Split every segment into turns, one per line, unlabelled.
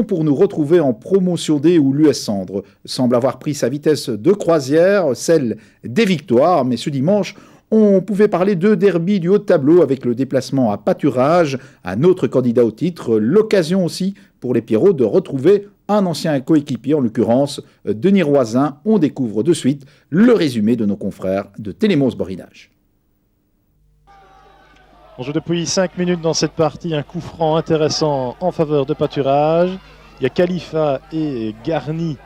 Pour nous retrouver en promotion D où l'US Sandre semble avoir pris sa vitesse de croisière, celle des victoires, mais ce dimanche, on pouvait parler de derby du haut de tableau avec le déplacement à Pâturage, un autre candidat au titre, l'occasion aussi pour les Pierrots de retrouver un ancien coéquipier, en l'occurrence Denis Roisin. On découvre de suite le résumé de nos confrères de Télémos Borinage.
On joue depuis 5 minutes dans cette partie, un coup franc intéressant en faveur de Pâturage. Il y a Khalifa et Garni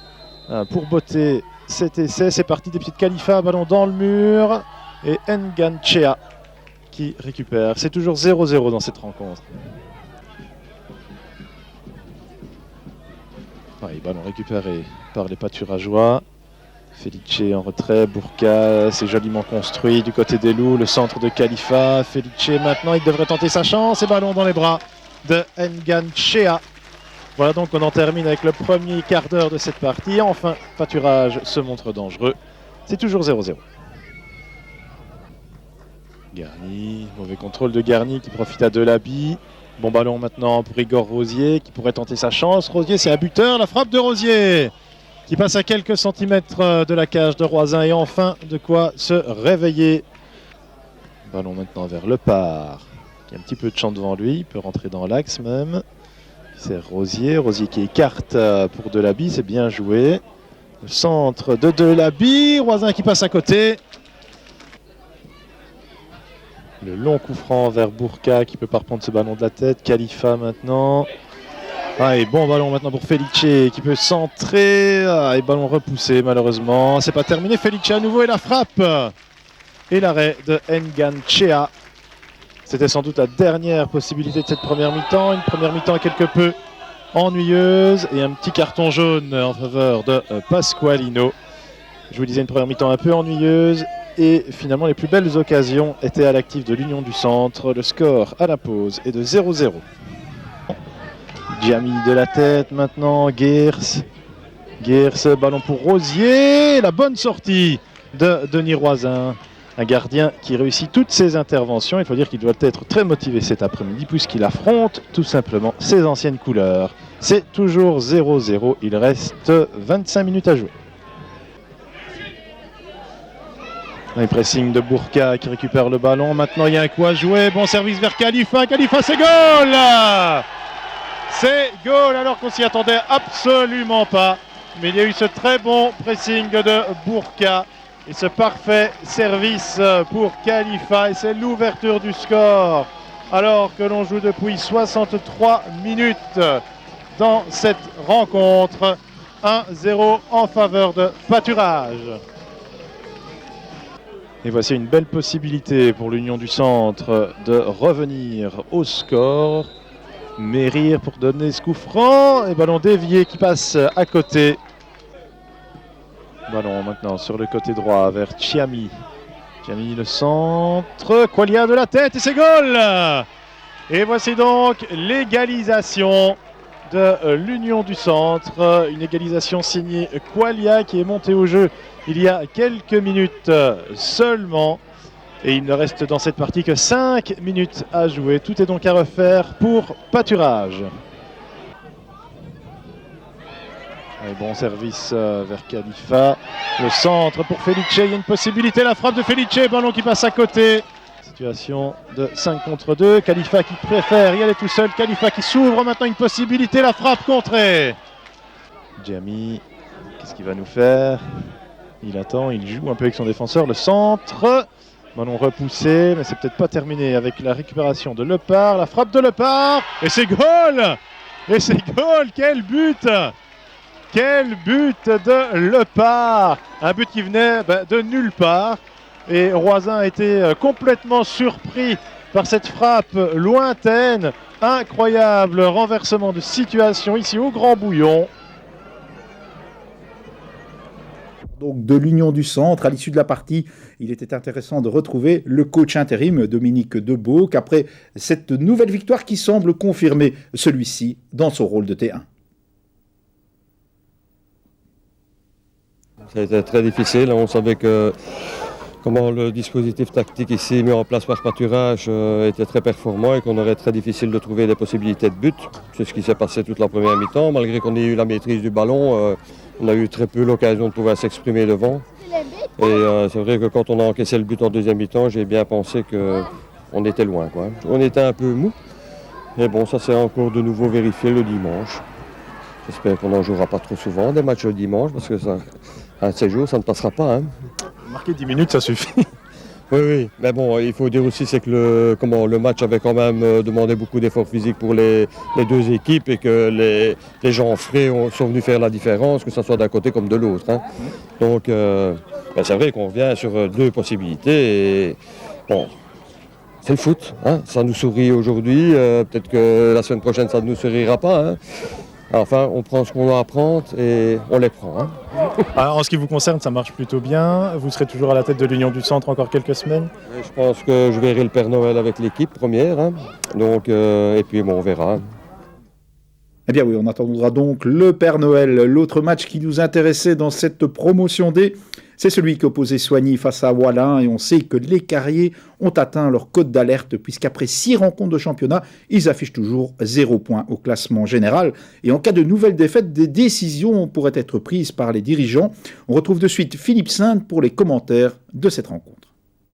pour botter cet essai. C'est parti des pieds de Khalifa, ballon dans le mur. Et Nganchea qui récupère. C'est toujours 0-0 dans cette rencontre. Ballon récupéré par les Pâturageois. Felice en retrait, Bourka, c'est joliment construit du côté des loups, le centre de Khalifa. Felice maintenant, il devrait tenter sa chance et ballon dans les bras de Nganchea. Voilà donc on en termine avec le premier quart d'heure de cette partie. Enfin, Pâturage se montre dangereux. C'est toujours 0-0. Garni, mauvais contrôle de Garni qui profite à Delaby. Bon ballon maintenant pour Igor Rosier qui pourrait tenter sa chance. Rosier, c'est un buteur, la frappe de Rosier qui passe à quelques centimètres de la cage de Roisin et enfin de quoi se réveiller. Ballon maintenant vers Lepard qui a un petit peu de champ devant lui, il peut rentrer dans l'axe même. C'est Rosier, Rosier qui écarte pour Delaby, c'est bien joué. Le centre de Delaby, Roisin qui passe à côté. Le long coup franc vers Bourka qui peut pas reprendre ce ballon de la tête. Khalifa maintenant. Et bon ballon maintenant pour Felice qui peut centrer. Et ballon repoussé malheureusement. C'est pas terminé. Felice à nouveau et la frappe. Et l'arrêt de Nganchea. C'était sans doute la dernière possibilité de cette première mi-temps. Une première mi-temps quelque peu ennuyeuse. Et un petit carton jaune en faveur de Pasqualino. Je vous disais une première mi-temps un peu ennuyeuse. Et finalement, les plus belles occasions étaient à l'actif de l'Union du Centre. Le score à la pause est de 0-0. Djami de la tête maintenant, Geers, ballon pour Rosier. La bonne sortie de Denis Roisin. Un gardien qui réussit toutes ses interventions. Il faut dire qu'il doit être très motivé cet après-midi puisqu'il affronte tout simplement ses anciennes couleurs. C'est toujours 0-0. Il reste 25 minutes à jouer. Un pressing de Bourka qui récupère le ballon. Maintenant, il y a un coup à jouer. Bon service vers Khalifa. Khalifa, c'est goal! C'est goal alors qu'on s'y attendait absolument pas. Mais il y a eu ce très bon pressing de Bourka. Et ce parfait service pour Khalifa. Et c'est l'ouverture du score. Alors que l'on joue depuis 63 minutes dans cette rencontre. 1-0 en faveur de Pâturage. Et voici une belle possibilité pour l'Union du Centre de revenir au score. Mérir pour donner ce coup franc. Et ballon dévié qui passe à côté. Ballon maintenant sur le côté droit vers Chiami. Chiami le centre. Qualia de la tête et c'est goal. Et voici donc l'égalisation de l'Union du Centre. Une égalisation signée Qualia qui est monté au jeu il y a quelques minutes seulement. Et il ne reste dans cette partie que 5 minutes à jouer. Tout est donc à refaire pour Pâturage. Bon service vers Khalifa. Le centre pour Felice. Il y a une possibilité. La frappe de Felice. Ballon qui passe à côté. Situation de 5 contre 2. Khalifa qui préfère y aller tout seul. Khalifa qui s'ouvre maintenant une possibilité. La frappe contrée. Djami. Qu'est-ce qu'il va nous faire? Il attend, il joue un peu avec son défenseur. Le centre. Ballon repoussé, mais c'est peut-être pas terminé avec la récupération de Lepard. La frappe de Lepard. Et c'est goal! Et c'est goal! Quel but! Quel but de Lepard! Un but qui venait de nulle part. Et Roisin a été complètement surpris par cette frappe lointaine. Incroyable renversement de situation ici au Grand Bouillon.
Donc de l'Union du Centre, à l'issue de la partie, il était intéressant de retrouver le coach intérim Dominique Debauque après cette nouvelle victoire qui semble confirmer celui-ci dans son rôle de T1.
Ça a été très difficile, on savait que comment le dispositif tactique ici mis en place par Pâturage était très performant et qu'on aurait très difficile de trouver des possibilités de but. C'est ce qui s'est passé toute la première mi-temps. Malgré qu'on ait eu la maîtrise du ballon, on a eu très peu l'occasion de pouvoir s'exprimer devant. Et c'est vrai que quand on a encaissé le but en deuxième mi-temps, j'ai bien pensé qu'on était loin, quoi. On était un peu mou. Mais bon, ça c'est encore de nouveau vérifié le dimanche. J'espère qu'on n'en jouera pas trop souvent des matchs le dimanche parce que ça, un de ces jours, ça ne passera pas. Hein.
Marquer 10 minutes, ça suffit.
Oui, mais bon, il faut dire aussi c'est que le match avait quand même demandé beaucoup d'efforts physiques pour les deux équipes et que les gens frais sont venus faire la différence, que ce soit d'un côté comme de l'autre. Hein. Donc, c'est vrai qu'on revient sur deux possibilités et bon, c'est le foot. Hein. Ça nous sourit aujourd'hui, peut-être que la semaine prochaine ça ne nous sourira pas. Hein. Enfin, on prend ce qu'on doit apprendre et on les prend. Hein.
Alors, en ce qui vous concerne, ça marche plutôt bien. Vous serez toujours à la tête de l'Union du Centre encore quelques semaines.
Et je pense que je verrai le Père Noël avec l'équipe première. Hein. Donc, et puis bon, on verra.
Eh bien oui, on attendra donc le Père Noël. L'autre match qui nous intéressait dans cette promotion D, c'est celui qui opposait Soigny face à Wallin. Et on sait que les Carriers ont atteint leur cote d'alerte puisqu'après 6 rencontres de championnat, ils affichent toujours 0 points au classement général. Et en cas de nouvelle défaite, des décisions pourraient être prises par les dirigeants. On retrouve de suite Philippe Sainte pour les commentaires de cette rencontre.